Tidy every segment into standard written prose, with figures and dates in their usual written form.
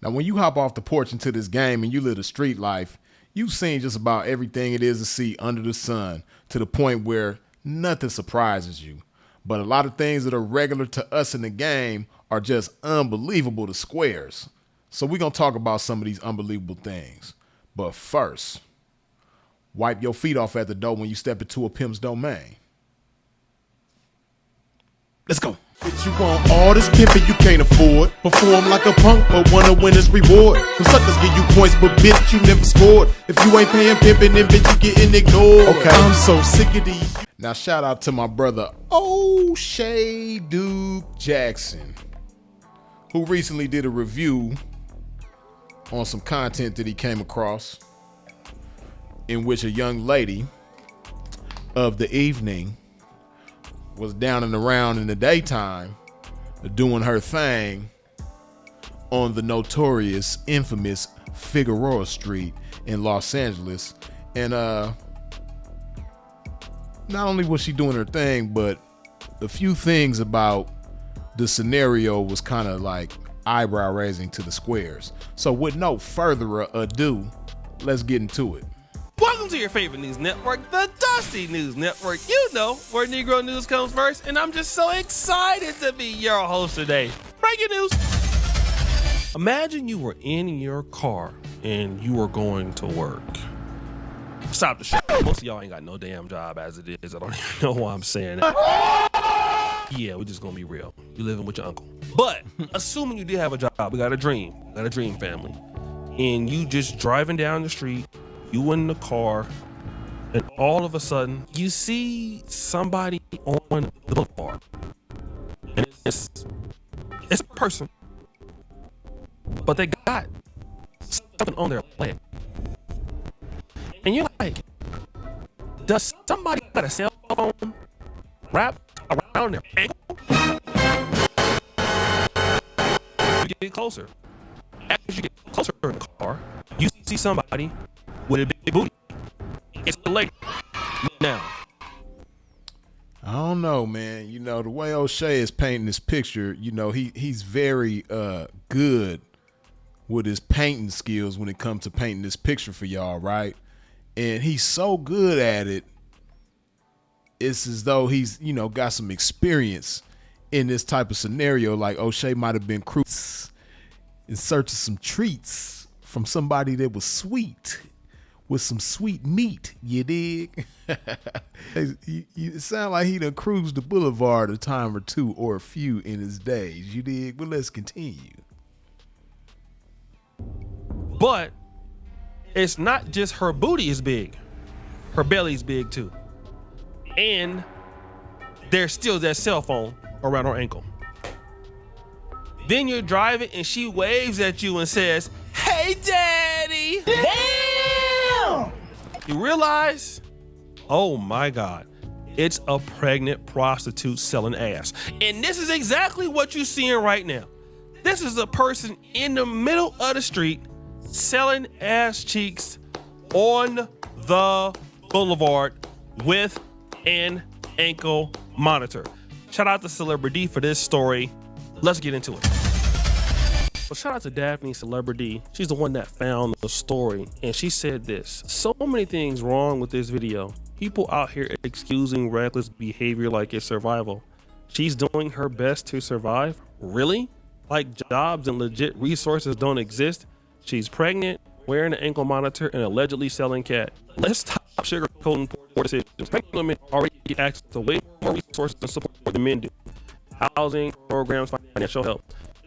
Now, when you hop off the porch into this game and you live the street life, you've seen just about everything it is to see under the sun, to the point where nothing surprises you. But a lot of things that are regular to us in the game are just unbelievable to squares. So we're going to talk about some of these unbelievable things. But first, wipe your feet off at the door when you step into a pimp's domain. Let's go. Bitch, you want all this pimping you can't afford. Perform like a punk, but wanna win his reward. Some suckers give you points, but bitch, you never scored. If you ain't paying pimping, then bitch, you getting ignored. Okay, I'm so sick of these. Now, shout out to my brother O'Shea Duke Jackson, who recently did a review on some content that he came across, in which a young lady of the evening was down and around in the daytime doing her thing on the notorious, infamous Figueroa Street in Los Angeles. And not only was she doing her thing, but a few things about the scenario was kind of like eyebrow raising to the squares. So with no further ado, let's get into it. Welcome to your favorite news network, the Dusty News Network. You know where Negro news comes first, and I'm just so excited to be your host today. Breaking news. Imagine you were in your car and you were going to work. Stop the shit. Most of y'all ain't got no damn job as it is. I don't even know why I'm saying that. Yeah, we're just gonna be real. You living with your uncle. But assuming you did have a job, we got a dream family. And you just driving down the street, you in the car, and all of a sudden you see somebody on the boulevard. And it's a person, but they got something on their leg. And you're like, does somebody got a cell phone wrapped around their ankle? You get closer. As you get closer in the car, you see somebody with a big booty. It's the lady. Now, I don't know, man. You know, the way O'Shea is painting this picture, you know, he's very good with his painting skills when it comes to painting this picture for y'all, right? And he's so good at it, it's as though he's, you know, got some experience in this type of scenario. Like O'Shea might have been cruising in search of some treats from somebody that was sweet, with some sweet meat, you dig? It sound like he done cruised the boulevard a time or two or a few in his days, you dig? But let's continue. but it's not just her booty is big, her belly's big too. And there's still that cell phone around her ankle. Then you're driving and she waves at you and says, "Hey, daddy." Damn! You realize, oh my God, it's a pregnant prostitute selling ass. And this is exactly what you're seeing right now. This is a person in the middle of the street selling ass cheeks on the boulevard with an ankle monitor. Shout out to Celebrity for this story. Let's get into it. Well, shout out to Daphne Celebrity. She's the one that found the story, and she said this: so many things wrong with this video. People out here excusing reckless behavior like it's survival. She's doing her best to survive? Really? Like jobs and legit resources don't exist? She's pregnant, wearing an ankle monitor, and allegedly selling cat. Let's stop sugarcoating poor decisions. Pregnant women already get access to way more resources and support than men do. Housing, programs, financial help.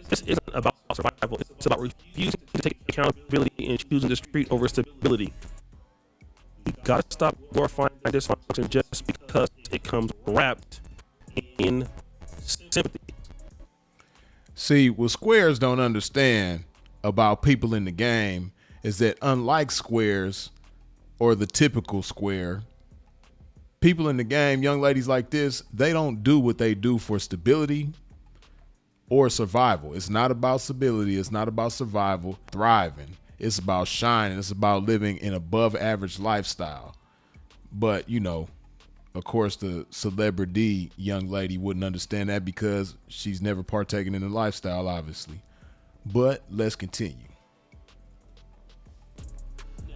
This isn't about survival. It's about refusing to take accountability and choosing the street over stability. You gotta stop glorifying dysfunction just because it comes wrapped in sympathy. See, what squares don't understand about people in the game is that unlike squares or the typical square, people in the game, young ladies like this, they don't do what they do for stability or survival. It's not about stability. It's not about survival, thriving. It's about shining. It's about living an above average lifestyle. But, you know, of course, the Celebrity young lady wouldn't understand that because she's never partaken in the lifestyle, obviously. But let's continue.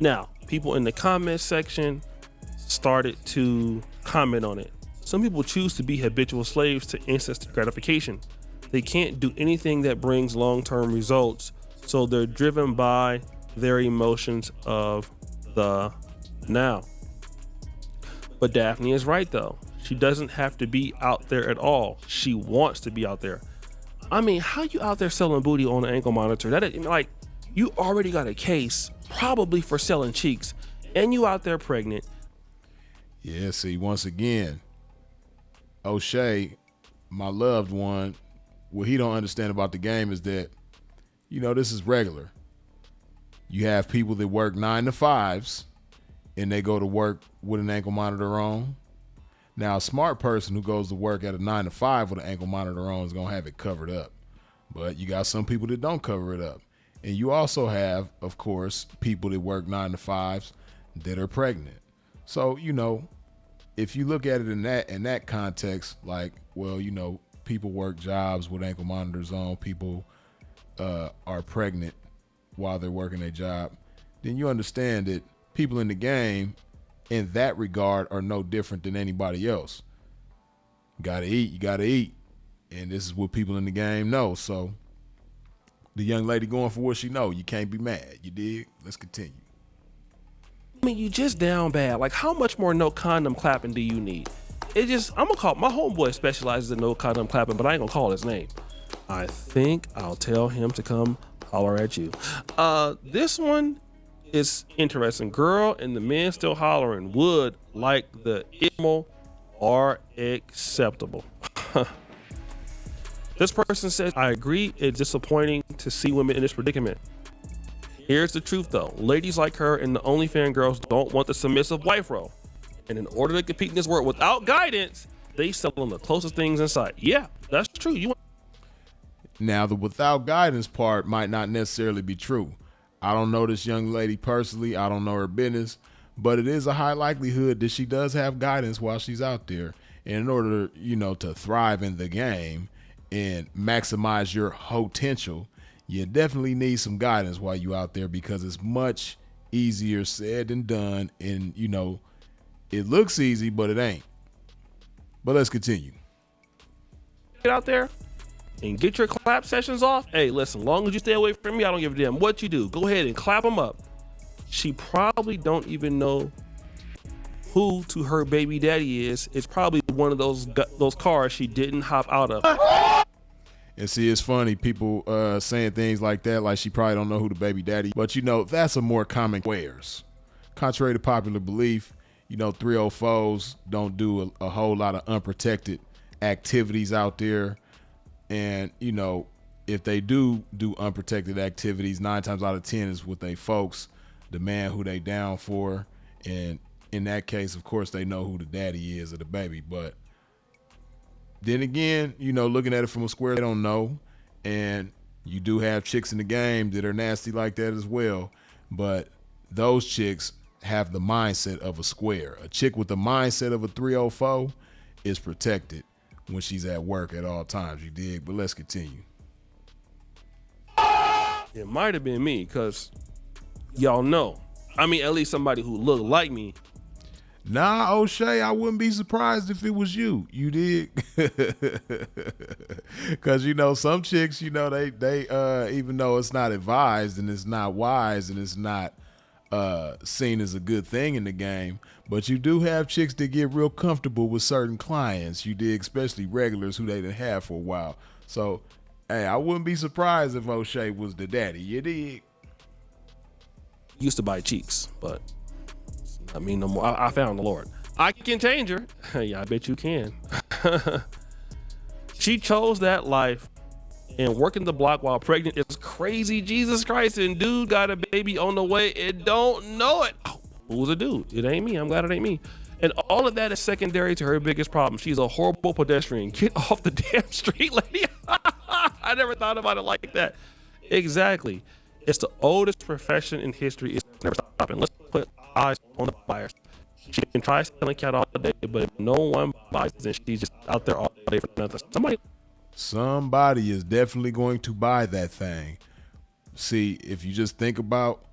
Now, people in the comment section started to comment on it. Some people choose to be habitual slaves to instant gratification. They can't do anything that brings long-term results, so they're driven by their emotions of the now. But Daphne is right though. She doesn't have to be out there at all. She wants to be out there. I mean, how you out there selling booty on an ankle monitor? That is, like, you already got a case probably for selling cheeks, and you out there pregnant. Yeah, see, once again, O'Shea, my loved one, what he don't understand about the game is that, you know, this is regular. You have people that work 9 to 5s and they go to work with an ankle monitor on. Now, a smart person who goes to work at a 9 to 5 with an ankle monitor on is going to have it covered up. But you got some people that don't cover it up. And you also have, of course, people that work 9 to 5s that are pregnant. So, you know, if you look at it in that context, like, well, you know, people work jobs with ankle monitors on, people are pregnant while they're working their job, then you understand that people in the game in that regard are no different than anybody else. Gotta eat, you gotta eat. And this is what people in the game know. So the young lady going for what she know, you can't be mad. You dig? Let's continue. I mean, you just down bad. Like, how much more no condom clapping do you need? It just, I'm gonna call, my homeboy specializes in no condom clapping, but I ain't gonna call his name. I think I'll tell him to come holler at you. This one is interesting. Girl and the men still hollering would like the immoral are acceptable. This person says, I agree, it's disappointing to see women in this predicament. Here's the truth though. Ladies like her and the OnlyFans girls don't want the submissive wife role. And in order to compete in this world without guidance, they sell them the closest things in sight. Yeah, that's true. Now, the without guidance part might not necessarily be true. I don't know this young lady personally. I don't know her business, but it is a high likelihood that she does have guidance while she's out there. And in order, you know, to thrive in the game and maximize your potential, you definitely need some guidance while you're out there, because it's much easier said than done. And, you know, it looks easy, but it ain't. But let's continue. Get out there and get your clap sessions off. Hey, listen, long as you stay away from me, I don't give a damn what you do. Go ahead and clap them up. She probably don't even know who to her baby daddy is. It's probably one of those cars she didn't hop out of. And see, it's funny, people saying things like that, like she probably don't know who the baby daddy, but you know, that's a more common wares. Contrary to popular belief, you know, 304s don't do a whole lot of unprotected activities out there. And, you know, if they do unprotected activities, 9 times out of 10 is with they folks, the man who they down for. And in that case, of course, they know who the daddy is of the baby. But then again, you know, looking at it from a square, they don't know. And you do have chicks in the game that are nasty like that as well. But those chicks have the mindset of a square. A chick with the mindset of a 304 is protected when she's at work at all times, you dig? But let's continue. It might have been me, because y'all know. I mean, at least somebody who looked like me. Nah, O'Shea, I wouldn't be surprised if it was you. You dig? Because, you know, some chicks, you know, they even though it's not advised and it's not wise and it's not seen as a good thing in the game, but you do have chicks that get real comfortable with certain clients, you dig, especially regulars who they didn't have for a while. So, hey, I wouldn't be surprised if O'Shea was the daddy, you dig? Used to buy cheeks, but I mean, no more. I found the Lord. I can change her. Yeah, I bet you can. She chose that life, and working the block while pregnant is crazy. Jesus Christ. And dude got a baby on the way and don't know it. Oh, who's a dude? It ain't me. I'm glad it ain't me. And all of that is secondary to her biggest problem. She's a horrible pedestrian. Get off the damn street, lady. I never thought about it like that. Exactly. It's the oldest profession in history. It's never stopping. Let's put eyes on the buyers. She can try selling cat all day, but if no one buys, then she's just out there all day for nothing. Somebody is definitely going to buy that thing. See, if you just think about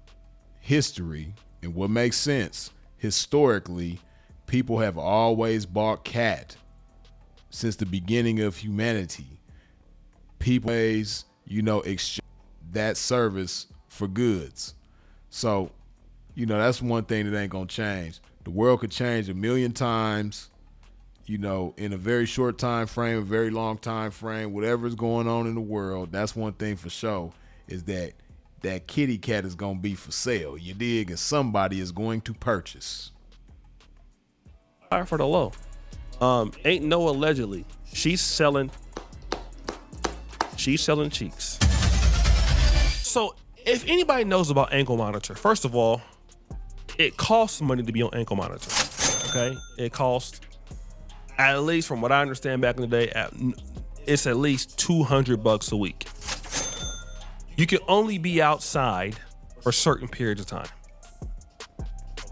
history, And what makes sense, historically, people have always bought cat since the beginning of humanity. People always, exchange that service for goods. So, that's one thing that ain't gonna change. The world could change a million times, in a very short time frame, a very long time frame, whatever's going on in the world. That's one thing for sure, is that kitty cat is gonna be for sale. You dig? And somebody is going to purchase. For the low. Ain't no allegedly. She's selling cheeks. So if anybody knows about ankle monitor, first of all, it costs money to be on ankle monitor. Okay, it costs, at least from what I understand back in the day, it's at least $200 a week. You can only be outside for certain periods of time.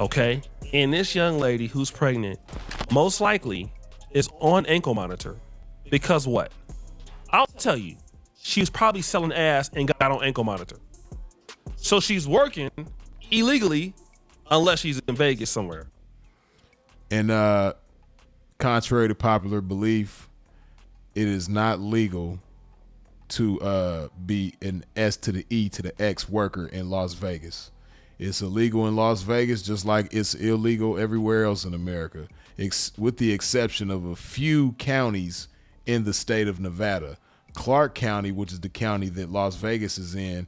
Okay, and this young lady who's pregnant most likely is on ankle monitor because what? I'll tell you, she was probably selling ass and got on ankle monitor. So she's working illegally unless she's in Vegas somewhere. And contrary to popular belief, it is not legal to be an S to the E to the X worker in Las Vegas. It's illegal in Las Vegas just like it's illegal everywhere else in America, with the exception of a few counties in the state of Nevada. Clark County, which is the county that Las Vegas is in,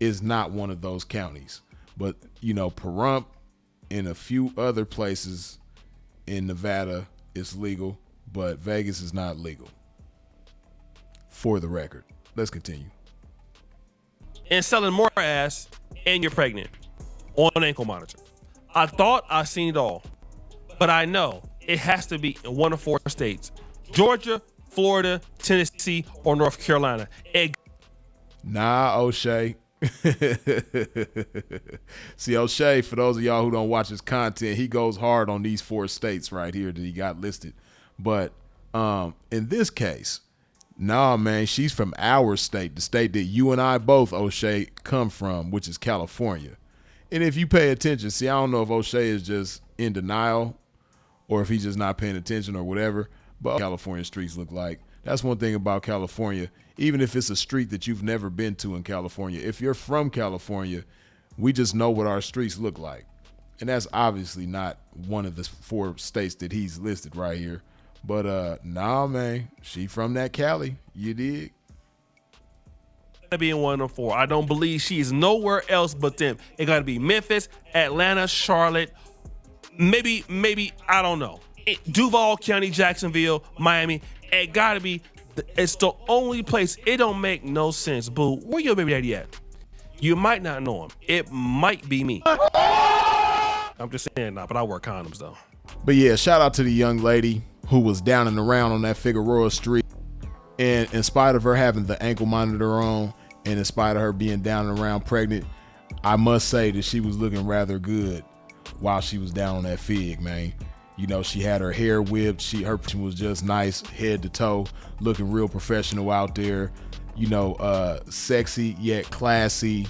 is not one of those counties. But, Pahrump and a few other places in Nevada is legal, but Vegas is not legal. For the record. Let's continue. And selling more ass and you're pregnant on ankle monitor. I thought I seen it all, but I know it has to be in one of 4 states: Georgia, Florida, Tennessee, or North Carolina. Nah, O'Shea. See, O'Shea, for those of y'all who don't watch his content, he goes hard on these 4 states right here that he got listed. But in this case, nah, man, she's from our state, the state that you and I both, O'Shea, come from, which is California. And if you pay attention, see, I don't know if O'Shea is just in denial or if he's just not paying attention or whatever, but California streets look like. That's one thing about California. Even if it's a street that you've never been to in California, if you're from California, we just know what our streets look like. And that's obviously not one of the 4 states that he's listed right here. But nah, man, she from that Cali. You dig? To be in one of 4. I don't believe she is nowhere else but them. It got to be Memphis, Atlanta, Charlotte, maybe I don't know, Duval County, Jacksonville, Miami. It got to be. It's the only place. It don't make no sense. Boo, where your baby daddy at? You might not know him. It might be me. I'm just saying that, but I wear condoms though. But yeah, shout out to the young lady who was down and around on that Figueroa Street. And in spite of her having the ankle monitor on, and in spite of her being down and around pregnant, I must say that she was looking rather good while she was down on that Fig, man. She had her hair whipped. Her was just nice, head to toe, looking real professional out there. Sexy yet classy.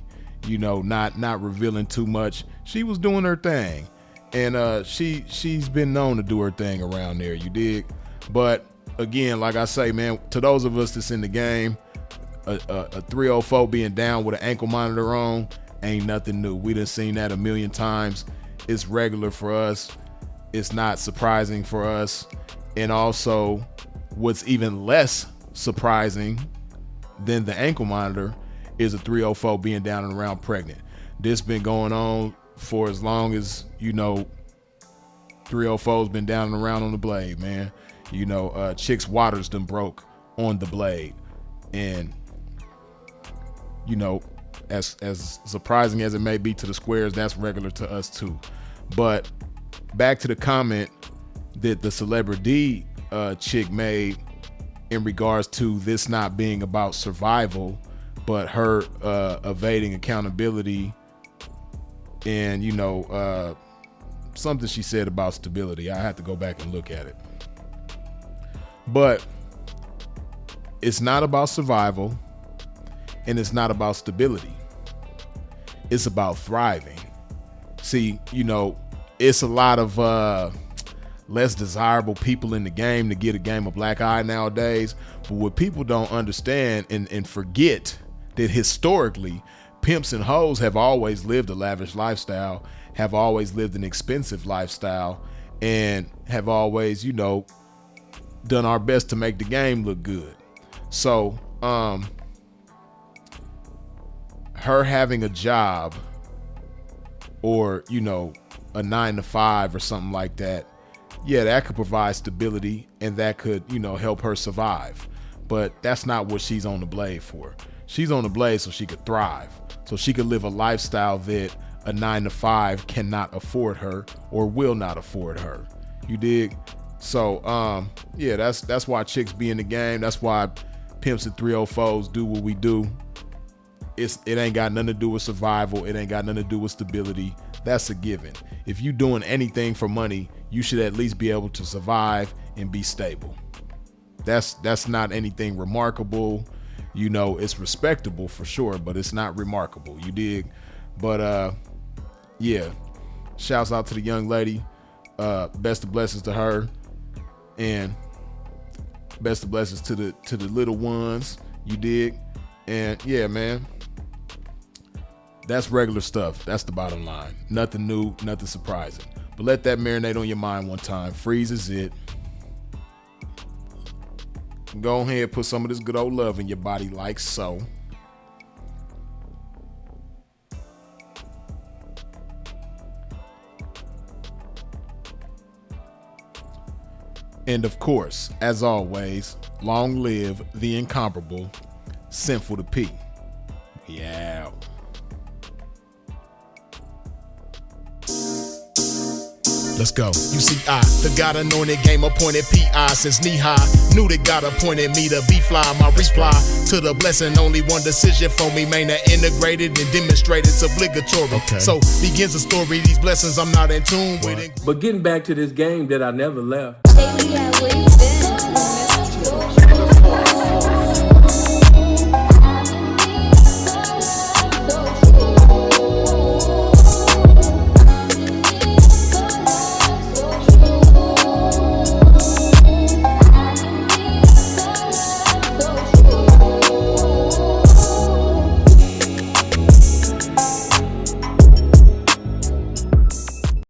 Not revealing too much. She was doing her thing, and she's been known to do her thing around there. You dig? But again, like I say, man, to those of us that's in the game, a 304 being down with an ankle monitor on ain't nothing new. We done seen that a million times. It's regular for us. It's not surprising for us. And also, what's even less surprising than the ankle monitor is a 304 being down and around pregnant. This been going on for as long as, 304's been down and around on the blade, man. Chick's waters done broke on the blade. And, as surprising as it may be to the squares, that's regular to us too. But back to the comment that the celebrity chick made in regards to this not being about survival, but her evading accountability and, something she said about stability. I have to go back and look at it. But it's not about survival and it's not about stability. It's about thriving. See, you know, it's a lot of less desirable people in the game to get a game of black eye nowadays. But what people don't understand and forget that historically, pimps and hoes have always lived a lavish lifestyle, have always lived an expensive lifestyle, and have always, you know, done our best to make the game look good. So, her having a job or, you know, a 9-to-5 or something like that, yeah, that could provide stability and that could, you know, help her survive. But that's not what she's on the blade for. She's on the blade so she could thrive, so she could live a lifestyle that a 9-to-5 cannot afford her or will not afford her. You dig? So, yeah, that's why chicks be in the game. That's why pimps and 304s do what we do. It ain't got nothing to do with survival. It ain't got nothing to do with stability. That's a given. If you doing anything for money, you should at least be able to survive and be stable. That's not anything remarkable. You know, it's respectable for sure, but it's not remarkable. You dig? But yeah, shouts out to the young lady. Best of blessings to her, and best of blessings to the little ones. You dig? And yeah, man, that's regular stuff. That's the bottom line. Nothing new, nothing surprising. But let that marinate on your mind one time. Freezes it. Go ahead, put some of this good old love in your body like so. And of course, as always, long live the incomparable Sinful to P. Yeah. Let's go. You see, the God anointed game appointed PI since knee high. Knew that God appointed me to be fly. My reply to the blessing, only one decision for me, man, that integrated and demonstrated it's obligatory. Okay. So begins the story. These blessings I'm not in tune with. But getting back to this game that I never left. Baby, I wait.